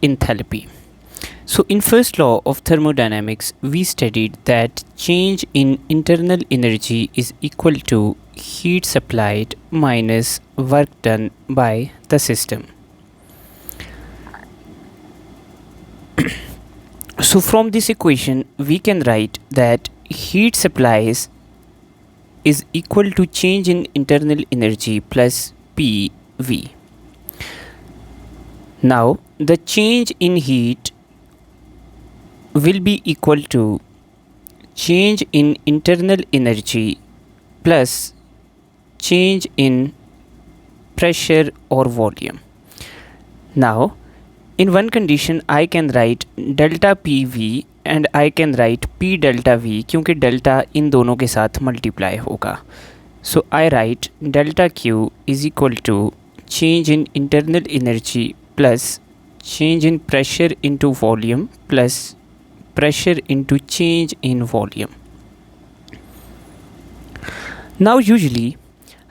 enthalpy. So in first law of thermodynamics, we studied that change in internal energy is equal to heat supplied minus work done by the system. So from this equation, we can write that heat supplies is equal to change in internal energy plus PV. Now the change in heat will be equal to change in internal energy plus change in pressure or volume. Now in one condition I can write delta PV and I can write P delta V क्योंकि delta इन दोनों के साथ multiply होगा. So I write delta Q is equal to change in internal energy plus change in pressure into volume plus pressure into change in volume. Now usually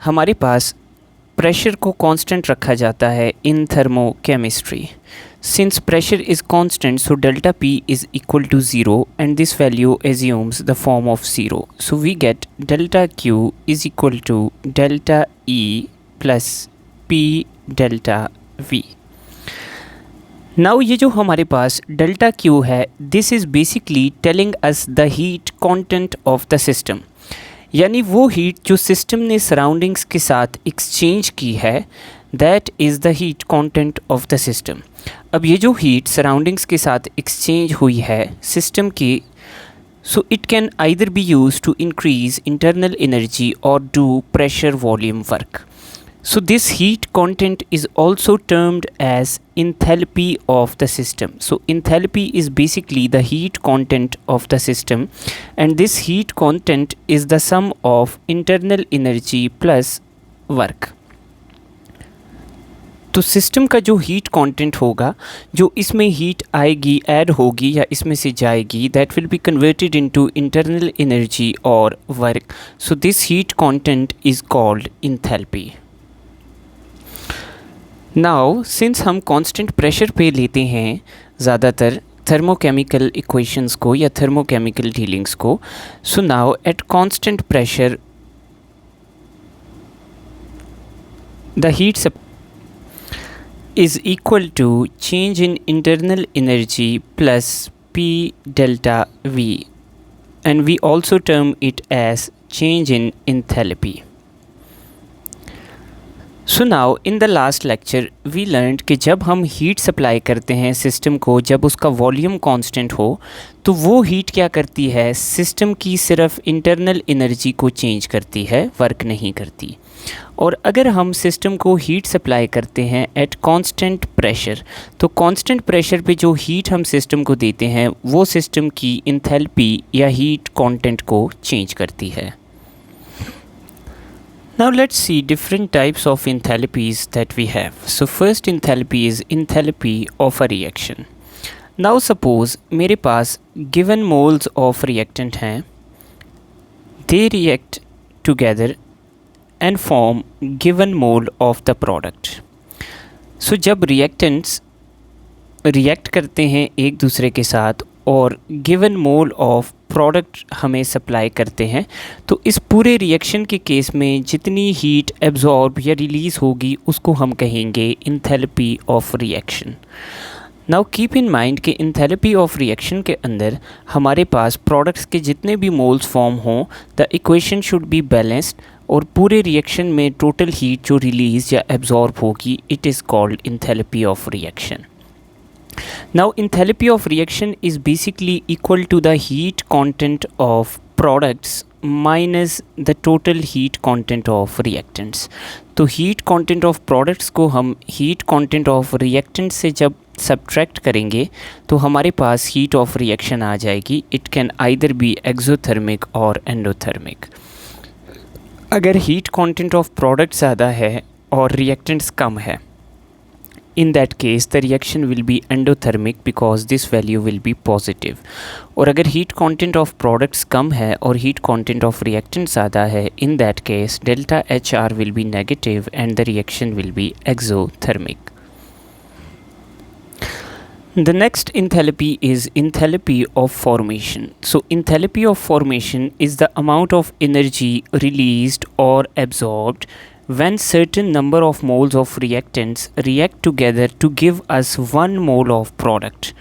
हमारे पास pressure को constant रखा जाता है इन thermochemistry. Since pressure is constant, so delta P is equal to 0 and this value assumes the form of 0. So we get delta Q is equal to delta E plus P delta V. Now ये जो हमारे पास delta Q है, this is basically telling us the heat content of the system. यानी वो heat जो system ने surroundings के साथ एक्सचेंज की है, that is the heat content of the system. अब ये जो हीट सराउंडिंग्स के साथ एक्सचेंज हुई है सिस्टम की, so it can either be use to increase internal energy और do pressure volume work. So this heat content is also termed as enthalpy of the system. So enthalpy is basically the heat content of the system and this heat content is the sum of internal energy plus work. तो system का जो heat content होगा, जो इसमें heat आएगी, add होगी या इसमें से जाएगी, that will be converted into internal energy और work. So this heat content is called enthalpy. Now since हम कांस्टेंट प्रेशर पे लेते हैं ज़्यादातर थर्मोकेमिकल इक्वेशंस को या थर्मोकेमिकल डीलिंग्स को, so now at constant pressure the heat is equal to change in internal energy plus P delta V, and we also term it as change in enthalpy. So now in the last lecture we learned कि जब हम heat supply करते हैं system को, जब उसका volume constant हो, तो वो हीट क्या करती है, सिस्टम की सिर्फ इंटरनल एनर्जी को चेंज करती है, वर्क नहीं करती. और अगर हम सिस्टम को हीट सप्लाई करते हैं एट कांस्टेंट प्रेशर, तो कांस्टेंट प्रेशर पे जो हीट हम सिस्टम को देते हैं वो सिस्टम की इंथैल्पी या हीट कंटेंट को चेंज करती है. Now let's see different types of enthalpies that we have. So first enthalpy is enthalpy of a reaction. Now suppose मेरे पास given moles of reactant हैं, they react together and form given mole of the product. So जब reactants react करते हैं एक दूसरे के साथ और given mole of प्रोडक्ट हमें सप्लाई करते हैं, तो इस पूरे रिएक्शन के केस में जितनी हीट एब्जॉर्ब या रिलीज़ होगी उसको हम कहेंगे enthalpy of reaction. Now keep in mind कि इंथैल्पी ऑफ रिएक्शन के अंदर हमारे पास प्रोडक्ट्स के जितने भी मोल्स फॉर्म हों, the equation should be balanced और पूरे रिएक्शन में टोटल हीट जो रिलीज़ या एब्जॉर्ब होगी, it is called enthalpy of reaction. Now enthalpy of reaction is basically equal to the heat content of products minus the total heat content of reactants. तो heat content of products को हम heat content of reactants से जब subtract करेंगे तो हमारे पास heat of reaction आ जाएगी. It can either be exothermic or endothermic. अगर heat content of products ज़्यादा है और reactants कम है, in that case the reaction will be endothermic because this value will be positive. और अगर heat content of products कम है और heat content of reactants ज़्यादा है, in that case delta HR will be negative and the reaction will be exothermic. The next enthalpy is enthalpy of formation. So, enthalpy of formation is the amount of energy released or absorbed when certain number of moles of reactants react together to give us 1 mole of product.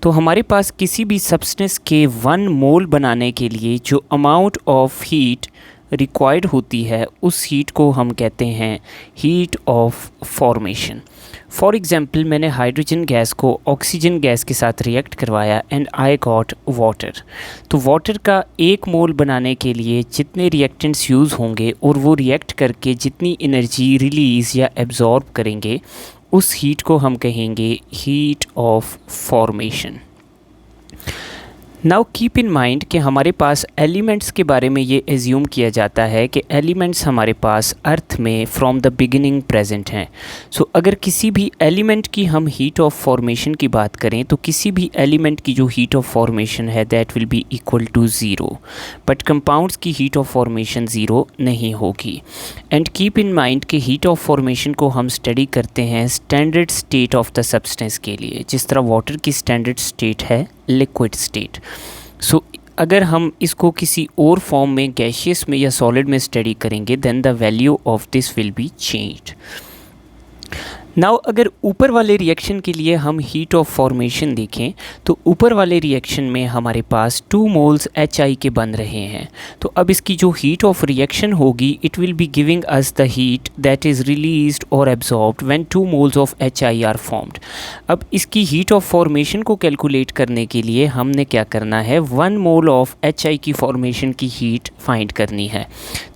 तो हमारे पास किसी भी substance के 1 मोल बनाने के लिए जो amount of heat required होती है उस हीट को हम कहते हैं heat of formation. For example, मैंने हाइड्रोजन गैस को ऑक्सीजन गैस के साथ रिएक्ट करवाया एंड आई गॉट वाटर. तो वाटर का 1 मोल बनाने के लिए जितने रिएक्टेंट्स यूज़ होंगे और वो रिएक्ट करके जितनी एनर्जी रिलीज़ या एब्जॉर्ब करेंगे उस हीट को हम कहेंगे heat of formation. Now keep in mind कि हमारे पास एलिमेंट्स के बारे में ये एज्यूम किया जाता है कि एलिमेंट्स हमारे पास अर्थ में फ्रॉम द बिगिनिंग प्रेजेंट हैं. सो अगर किसी भी एलिमेंट की हम हीट ऑफ फॉर्मेशन की बात करें तो किसी भी एलिमेंट की जो हीट ऑफ फॉर्मेशन है that will be equal to zero, but compounds की हीट ऑफ फॉर्मेशन ज़ीरो नहीं होगी. एंड कीप इन माइंड कि हीट ऑफ फॉर्मेशन को हम स्टडी करते हैं standard state of the substance के लिए, जिस तरह वाटर की स्टैंडर्ड स्टेट है लिक्विड स्टेट. सो अगर हम इसको किसी और फॉर्म में गैशियस में या सॉलिड में स्टडी करेंगे then the value of this will be changed. Now अगर ऊपर वाले रिएक्शन के लिए हम हीट ऑफ फॉर्मेशन देखें तो ऊपर वाले रिएक्शन में हमारे पास 2 मोल्स HI के बन रहे हैं. तो अब इसकी जो हीट ऑफ रिएक्शन होगी it will be giving us the heat that is released और absorbed when 2 moles of HI are formed. अब इसकी हीट ऑफ फॉर्मेशन को कैलकुलेट करने के लिए हमने क्या करना है, 1 मोल ऑफ HI की फॉर्मेशन की हीट फाइंड करनी है.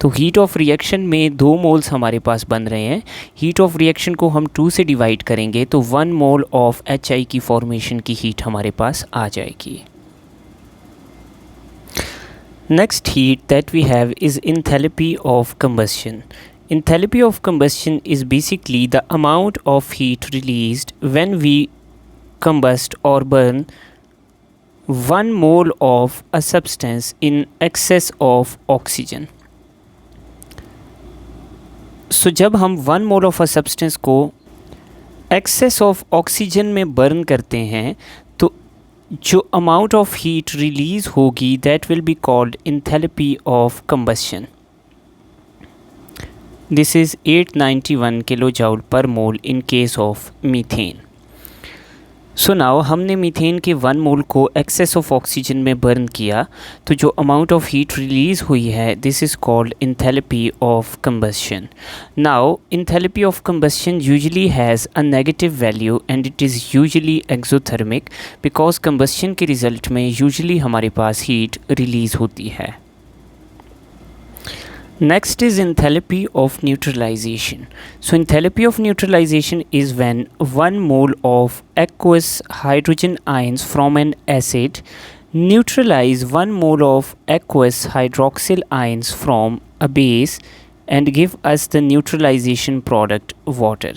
तो हीट ऑफ रिएक्शन में 2 मोल्स हमारे पास बन रहे हैं. हीट ऑफ रिएक्शन को हम 2 से डिवाइड करेंगे तो 1 मोल ऑफ HI की फॉर्मेशन की हीट हमारे पास आ जाएगी. Next heat that we have is enthalpy of combustion. Enthalpy of combustion is basically the amount of heat released when we combust or burn 1 mole of a substance in excess of oxygen. So जब हम 1 mole of a substance को access of oxygen में burn करते हैं तो जो amount of heat release होगी that will be called enthalpy of combustion. This is 891 kilo joule पर मोल in case of methane. So now हमने मीथेन के 1 मोल को एक्सेस ऑफ ऑक्सीजन में बर्न किया तो जो अमाउंट ऑफ हीट रिलीज़ हुई है this is called enthalpy of combustion. Now enthalpy of combustion usually has a negative value and it is usually exothermic because combustion के result में usually हमारे पास हीट रिलीज़ होती है. Next is enthalpy of neutralization. So enthalpy of neutralization is when 1 mole of aqueous hydrogen ions from an acid neutralize 1 mole of aqueous hydroxyl ions from a base and give us the neutralization product water.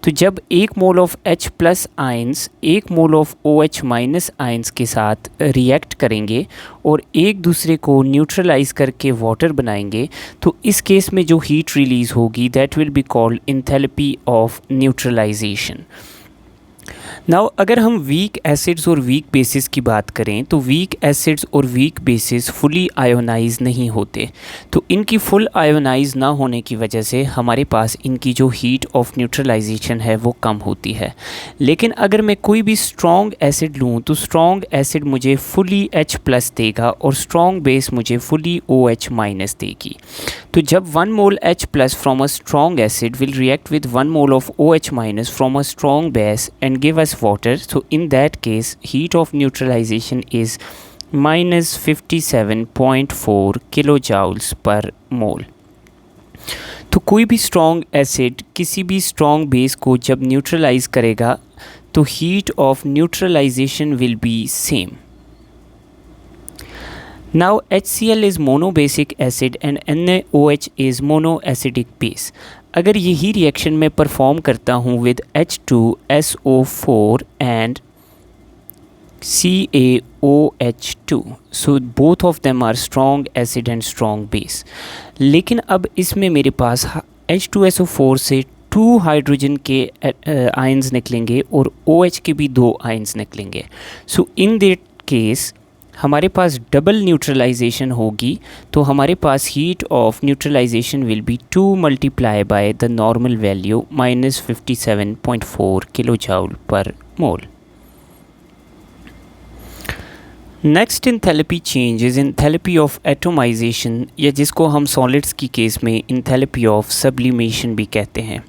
तो जब 1 mole of H plus ions 1 mole of OH minus ions के साथ react करेंगे और एक दूसरे को neutralise करके वाटर बनाएंगे तो इस केस में जो हीट रिलीज़ होगी that will be called enthalpy of neutralisation. Now अगर हम वीक एसिड्स और वीक बेसिस की बात करें तो वीक एसिड्स और वीक बेसिस फुली आयोनाइज नहीं होते. तो इनकी फुल आयोनाइज ना होने की वजह से हमारे पास इनकी जो हीट ऑफ न्यूट्रलाइजेशन है वो कम होती है. लेकिन अगर मैं कोई भी स्ट्रॉन्ग एसिड लूँ तो स्ट्रॉन्ग एसिड मुझे फुली H प्लस देगा और स्ट्रॉन्ग बेस मुझे फुली OH माइनस देगी. तो जब 1 मोल H plus from a strong acid will react with 1 mole of OH minus from a strong base and give us water, so in that case heat of neutralization is minus 57.4 kilojoules per mole. तो कोई भी strong acid किसी भी strong base को जब neutralise करेगा तो heat of neutralisation will be same. Now HCl is monobasic acid and NaOH is monoacidic base. अगर यही रिएक्शन में परफॉर्म करता हूँ with H2SO4 and CaOH2, so both of them are strong acid and strong base. लेकिन अब इसमें मेरे पास H2SO4 से 2 हाइड्रोजन के आयंस निकलेंगे और OH के भी 2 आयंस निकलेंगे। सो इन दैट केस हमारे पास डबल न्यूट्रलाइजेशन होगी, तो हमारे पास heat of neutralisation will be 2 multiply by the normal value -57.4 kilo joule पर mole. Next enthalpy change is enthalpy of atomization, या जिसको हम सॉलिड्स की केस में इंथैल्पी ऑफ सब्लिमेशन भी कहते हैं।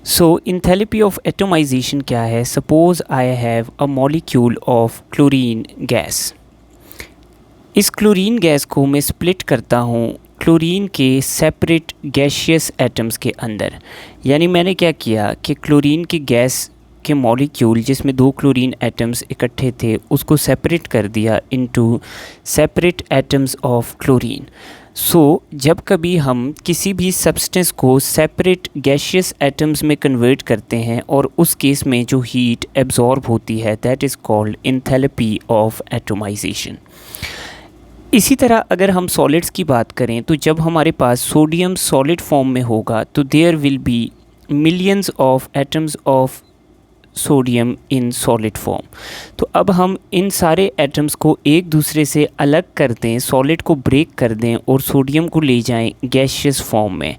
सो इंथैल्पी ऑफ एटोमाइजेशन क्या है? Suppose I have a molecule of chlorine gas. इस क्लोरीन गैस को मैं स्प्लिट करता हूँ क्लोरीन के सेपरेट गैशियस एटम्स के अंदर। यानी मैंने क्या किया कि क्लोरीन की गैस के मॉलिक्यूल जिसमें 2 क्लोरीन एटम्स इकट्ठे थे उसको सेपरेट कर दिया into separate atoms of chlorine. So जब कभी हम किसी भी सब्सटेंस को सेपरेट गैशियस एटम्स में कन्वर्ट करते हैं और उस केस में जो हीट एब्जॉर्ब होती है that is called enthalpy of atomisation. इसी तरह अगर हम सॉलिड्स की बात करें तो जब हमारे पास सोडियम सॉलिड फॉर्म में होगा तो there will be millions of atoms of sodium in solid form. तो अब हम इन सारे एटम्स को एक दूसरे से अलग कर दें, सॉलिड को ब्रेक कर दें और सोडियम को ले जाएं गैशियस फॉर्म में।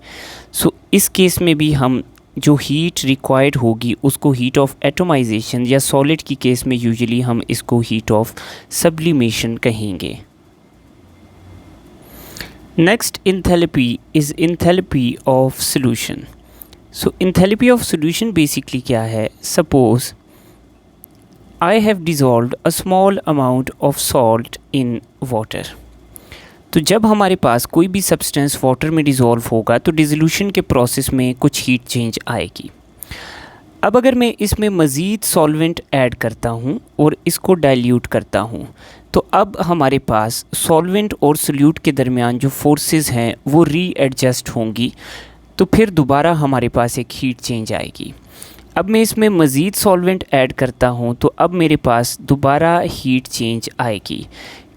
सो इस केस में भी हम जो हीट रिक्वायर्ड होगी उसको हीट ऑफ एटोमाइजेशन, या सॉलिड की केस में यूजुअली हम इसको हीट ऑफ सब्लिमेशन कहेंगे। Next enthalpy is enthalpy of solution. So enthalpy of solution basically क्या है? Suppose I have dissolved a small amount of salt in water. तो जब हमारे पास कोई भी सब्सटेंस वाटर में डिज़ोल्व होगा तो डिसोल्यूशन के प्रोसेस में कुछ हीट चेंज आएगी। अब अगर मैं इसमें मज़ीद सॉल्वेंट ऐड करता हूँ और इसको डाइल्यूट करता हूँ तो अब हमारे पास सॉल्वेंट और सोल्यूट के दरमियान जो फोर्सेस हैं वो रीएडजस्ट होंगी, तो फिर दोबारा हमारे पास एक हीट चेंज आएगी। अब मैं इसमें मज़ीद सॉल्वेंट ऐड करता हूँ तो अब मेरे पास दोबारा हीट चेंज आएगी,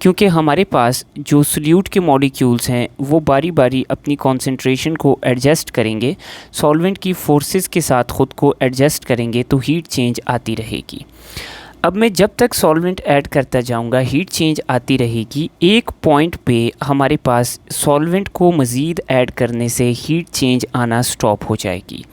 क्योंकि हमारे पास जो सोल्यूट के मॉलिक्यूल्स हैं वो बारी बारी अपनी कॉन्सेंट्रेशन को एडजस्ट करेंगे, सॉल्वेंट की फोर्सेस के साथ ख़ुद को एडजस्ट करेंगे, तो हीट चेंज आती रहेगी। अब मैं जब तक सॉल्वेंट ऐड करता जाऊंगा हीट चेंज आती रहेगी। एक पॉइंट पे हमारे पास सॉल्वेंट को मज़ीद ऐड करने से हीट चेंज आना स्टॉप हो जाएगी,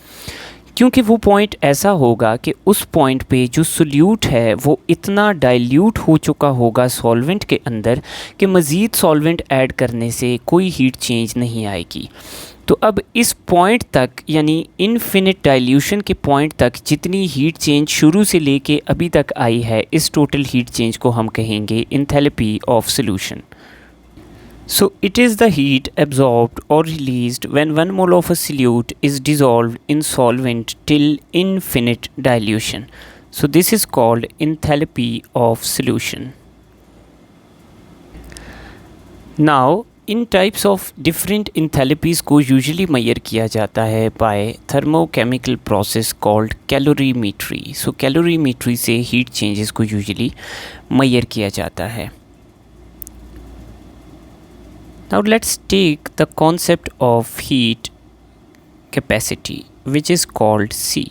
क्योंकि वो पॉइंट ऐसा होगा कि उस पॉइंट पे जो सोल्यूट है वो इतना डाइल्यूट हो चुका होगा सॉल्वेंट के अंदर कि मज़ीद सॉल्वेंट ऐड करने से कोई हीट चेंज नहीं आएगी। तो अब इस पॉइंट तक यानी इनफिनिट डाइल्यूशन के पॉइंट तक जितनी हीट चेंज शुरू से लेके अभी तक आई है इस टोटल हीट चेंज को हम कहेंगे enthalpy of solution. So it is the heat absorbed or released when 1 mole of a solute is dissolved in solvent till infinite dilution. So this is called enthalpy of solution. Now इन types of different enthalpies को usually measure किया जाता है by thermochemical process called calorimetry. So calorimetry से heat changes को usually measure किया जाता है। Now let's take the concept of heat capacity, which is called C.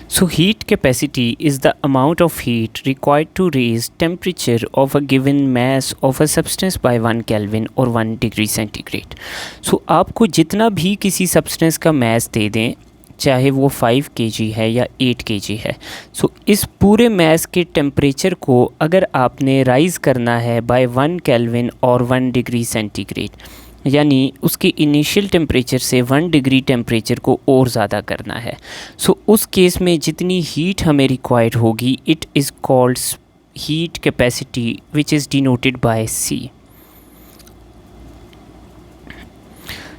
So heat capacity is the amount of heat required to raise temperature of a given mass of a substance by 1 Kelvin or 1 degree centigrade. So आपको जितना भी किसी substance का mass दे दें, चाहे वो 5 kg है या 8 kg है, सो इस पूरे मैस के टेम्परेचर को अगर आपने राइज़ करना है बाय 1 केल्विन और 1 डिग्री सेंटीग्रेड, यानी उसके इनिशियल टेम्परेचर से 1 डिग्री टेम्परेचर को और ज़्यादा करना है, सो उस केस में जितनी हीट हमें रिक्वायर्ड होगी it is called heat capacity which is denoted by C.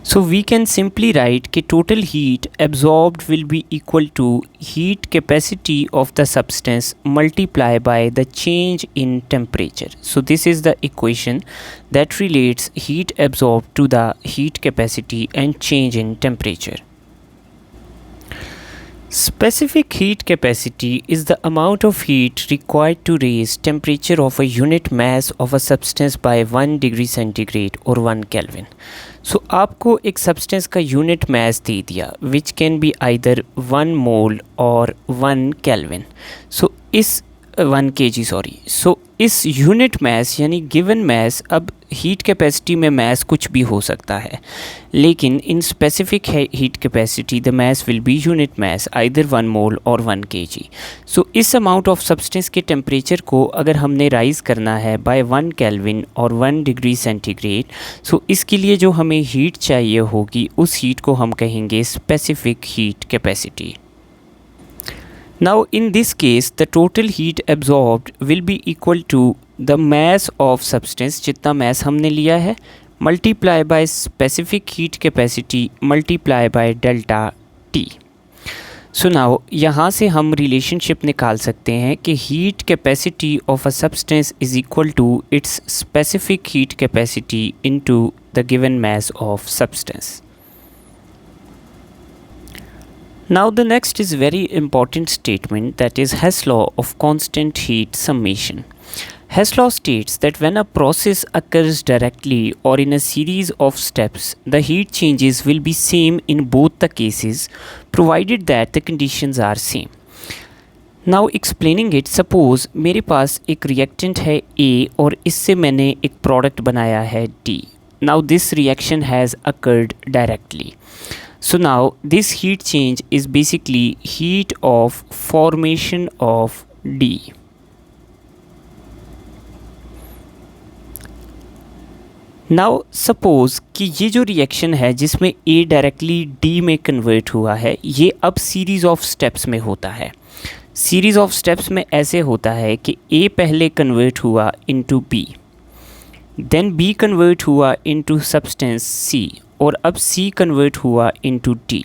So we can simply write कि total heat absorbed will be equal to heat capacity of the substance multiplied by the change in temperature. So this is the equation that relates heat absorbed to the heat capacity and change in temperature. Specific heat capacity is the amount of heat required to raise temperature of a unit mass of a substance by 1 degree centigrade or 1 Kelvin. So आपको एक substance का unit mass दे दिया which can be either 1 mole or 1 Kelvin. So इस 1 kg sorry. So इस unit mass यानी given mass, अब heat capacity में mass कुछ भी हो सकता है, लेकिन in specific heat capacity the mass will be unit mass either 1 mole और 1 kg. सो इस अमाउंट ऑफ सब्सटेंस के टेम्परेचर को अगर हमने राइज़ करना है बाय 1 केल्विन और 1 डिग्री सेंटीग्रेड, सो इसके लिए जो हमें हीट चाहिए होगी उस हीट को हम कहेंगे specific heat capacity. Now in this case the total heat absorbed will be equal to the mass of substance, जितना mass हमने लिया है, multiply by specific heat capacity multiply by delta T. So now यहाँ से हम relationship निकाल सकते हैं कि heat capacity of a substance is equal to its specific heat capacity into the given mass of substance. Now the next is very important statement, that is Hess law of constant heat summation. Hess law states that when a process occurs directly or in a series of steps, the heat changes will be same in both the cases provided that the conditions are same. Now explaining it, suppose मेरे पास एक reactant है A और इससे मैंने एक product बनाया है D. Now this reaction has occurred directly. So now this heat change is basically heat of formation of D. Now suppose कि ये जो रिएक्शन है जिसमें A डायरेक्टली D में कन्वर्ट हुआ है, ये अब सीरीज़ ऑफ स्टेप्स में होता है. सीरीज़ ऑफ स्टेप्स में ऐसे होता है कि A पहले कन्वर्ट हुआ into B, then B convert हुआ इनटू सब्सटेंस C और अब C कन्वर्ट हुआ इनटू D.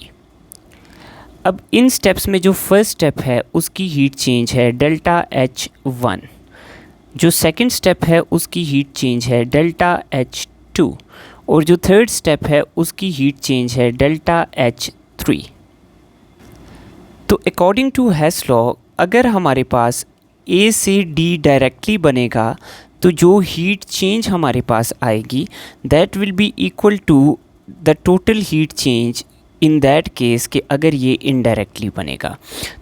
अब इन स्टेप्स में जो फर्स्ट स्टेप है उसकी हीट चेंज है डेल्टा H1, जो सेकंड स्टेप है उसकी हीट चेंज है डेल्टा H2 और जो थर्ड स्टेप है उसकी हीट चेंज है डेल्टा H3. तो अकॉर्डिंग टू हेस लॉ अगर हमारे पास A से D डायरेक्टली बनेगा तो जो हीट चेंज हमारे पास आएगी that will be equal to the total heat change in that case कि अगर ये इनडायरेक्टली बनेगा.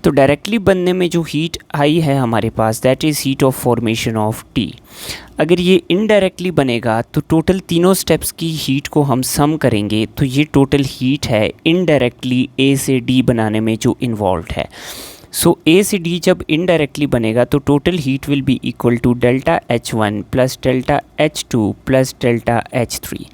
तो डायरेक्टली बनने में जो हीट आई है हमारे पास that is heat of formation of T. अगर ये इनडायरेक्टली बनेगा तो टोटल तीनों स्टेप्स की हीट को हम सम करेंगे तो ये टोटल हीट है इनडायरेक्टली ए से डी बनाने में जो इन्वॉल्व है. सो ए से डी जब इनडायरेक्टली बनेगा तो total heat will be equal to delta H1 plus delta H2 plus delta H3.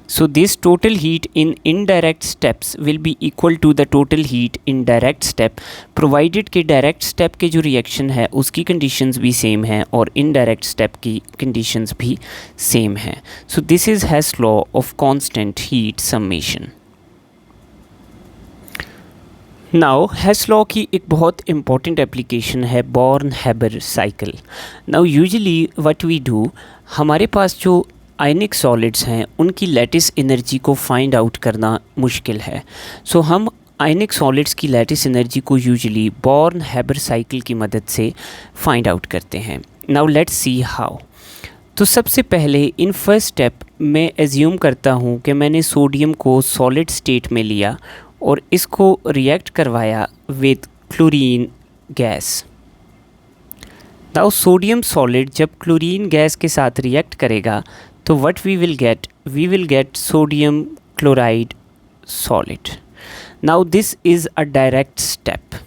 So this total heat in indirect steps will be equal to the total heat in direct step provided कि direct step के जो reaction है उसकी conditions भी same हैं और indirect step की conditions भी same हैं. So this is Hess law of constant heat summation. Now Hess law की एक बहुत important application है Born-Haber cycle. Now usually what we do, हमारे पास जो आयनिक सॉलिड्स हैं उनकी लैटिस एनर्जी को फाइंड आउट करना मुश्किल है. सो हम आयनिक सॉलिड्स की लैटिस एनर्जी को यूजुअली बॉर्न-हैबर साइकिल की मदद से फाइंड आउट करते हैं. Now let's see how. तो सबसे पहले इन फर्स्ट स्टेप मैं एज्यूम करता हूँ कि मैंने सोडियम को सॉलिड स्टेट में लिया और इसको रिएक्ट करवाया with chlorine gas. Now sodium solid जब क्लोरीन गैस के साथ रिएक्ट करेगा तो what we will get sodium chloride solid. Now this is a direct step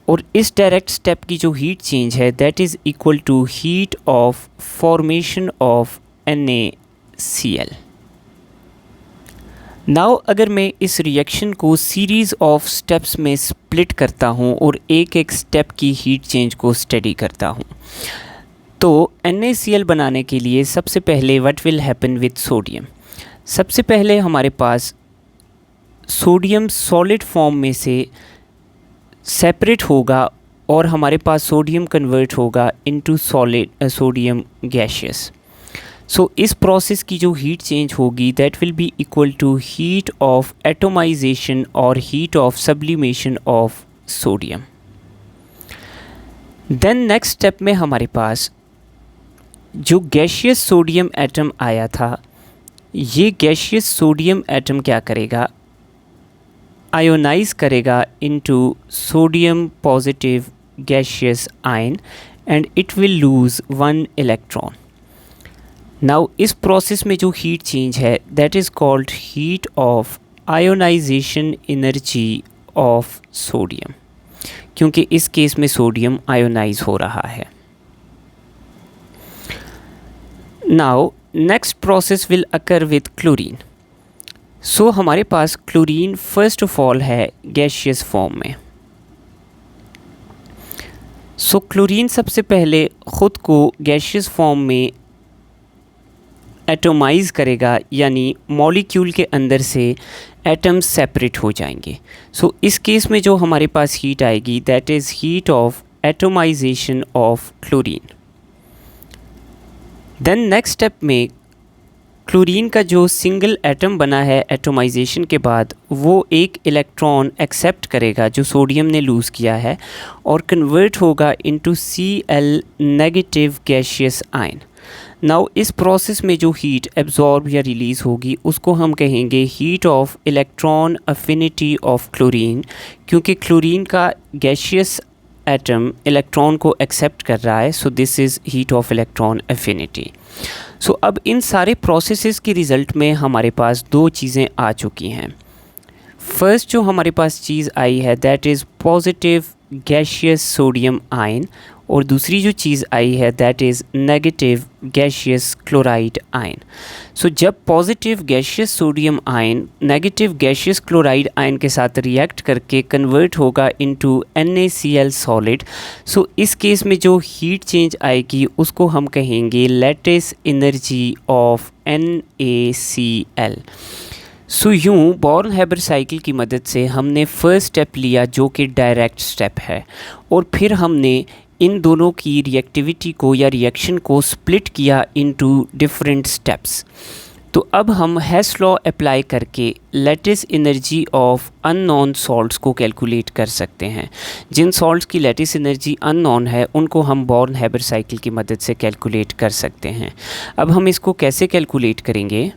और इस डायरेक्ट स्टेप की जो हीट चेंज है that is equal to heat of formation of NaCl. Now अगर मैं इस रिएक्शन को सीरीज़ ऑफ स्टेप्स में स्प्लिट करता हूँ और एक एक स्टेप की हीट चेंज को स्टडी करता हूँ तो NaCl बनाने के लिए सबसे पहले what will happen with sodium. सबसे पहले हमारे पास सोडियम सॉलिड फॉर्म में से सेपरेट होगा और हमारे पास सोडियम कन्वर्ट होगा into solid sodium gaseous. So इस प्रोसेस की जो हीट चेंज होगी that will be equal to heat of atomization और heat of sublimation of sodium. Then next step में हमारे पास जो गैशियस सोडियम एटम आया था, ये गैशियस सोडियम एटम क्या करेगा, आयोनाइज करेगा into sodium positive gaseous ion and it will lose one electron. Now इस प्रोसेस में जो हीट चेंज है that is called heat of ionization energy of sodium, क्योंकि इस केस में सोडियम आयोनाइज हो रहा है। Now next process will occur with chlorine. So हमारे पास क्लोरीन फर्स्ट ऑफ ऑल है गैशियस फॉर्म में। सो क्लोरीन सबसे पहले ख़ुद को गैशियस फॉर्म में एटोमाइज करेगा, यानी मॉलिक्यूल के अंदर से एटम्स सेपरेट हो जाएंगे। सो इस केस में जो हमारे पास हीट आएगी that is heat of atomisation of chlorine. Then next step में क्लोरीन का जो सिंगल एटम बना है एटोमाइजेशन के बाद, वो एक इलेक्ट्रॉन एक्सेप्ट करेगा जो सोडियम ने लूज़ किया है और कन्वर्ट होगा into Cl negative gaseous ion. Now इस प्रोसेस में जो हीट एब्जॉर्ब या रिलीज़ होगी उसको हम कहेंगे heat of electron affinity of chlorine, क्योंकि क्लोरीन का गैशियस एटम इलेक्ट्रॉन को एक्सेप्ट कर रहा है। So this is heat of electron affinity. So अब इन सारे प्रोसेसेस के रिज़ल्ट में हमारे पास दो चीज़ें आ चुकी हैं। फर्स्ट जो हमारे पास चीज़ आई है that is positive gaseous sodium ion, और दूसरी जो चीज़ आई है that is negative gaseous chloride ion. So जब positive gaseous sodium ion negative gaseous chloride ion के साथ रिएक्ट करके कन्वर्ट होगा इनटू NaCl सॉलिड, सो इस केस में जो हीट चेंज आएगी उसको हम कहेंगे लैटिस एनर्जी ऑफ NaCl। सो यूँ बॉर्न-हैबर साइकिल की मदद से हमने फर्स्ट स्टेप लिया जो कि डायरेक्ट स्टेप है, और फिर हमने इन दोनों की रिएक्टिविटी को या रिएक्शन को स्प्लिट किया इनटू डिफरेंट स्टेप्स। तो अब हम हेस लॉ अप्लाई करके lattice energy of unknown salts को कैलकुलेट कर सकते हैं। जिन सॉल्ट्स की लैटिस एनर्जी अननोन है उनको हम बॉर्न-हैबर साइकिल की मदद से कैलकुलेट कर सकते हैं। अब हम इसको कैसे कैलकुलेट करेंगे?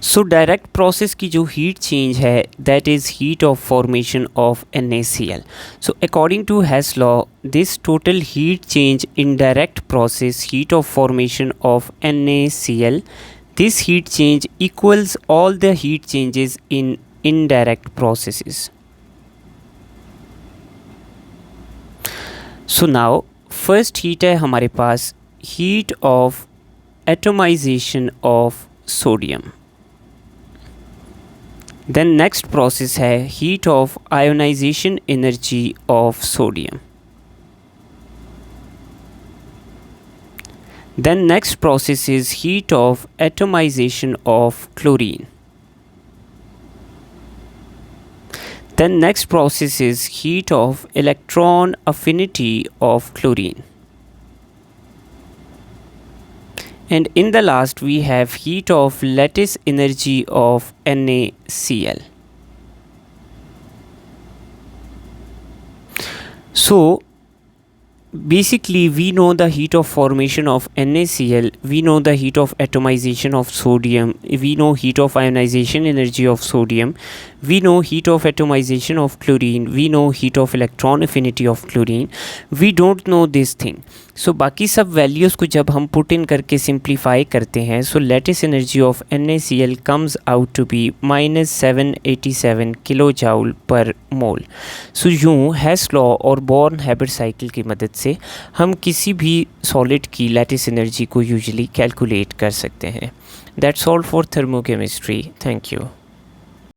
सो डायरेक्ट प्रोसेस की जो हीट चेंज है that is heat of formation of NaCl। So according to Hess law this total heat change in direct process heat of formation of NaCl, this heat change equals all the heat changes in indirect processes. So now first heat है हमारे पास heat of atomization of sodium. Then next process है heat of ionization energy of sodium. Then next process is heat of atomization of chlorine. Then next process is heat of electron affinity of chlorine. And in the last we have heat of lattice energy of NaCl. So basically we know the heat of formation of NaCl, we know the heat of atomization of sodium, we know heat of ionization energy of sodium, we know heat of atomization of chlorine, we know heat of electron affinity of chlorine, we don't know this thing. So बाकी सब values को जब हम put in करके simplify करते हैं so lattice energy of NaCl comes out to be -787 kilo joule पर mole. So यूँ हेस लॉ और बॉर्न-हैबर साइकिल की मदद से हम किसी भी सॉलिड की लैटिस एनर्जी को यूजुअली कैलकुलेट कर सकते हैं। That's all for thermochemistry. Thank you.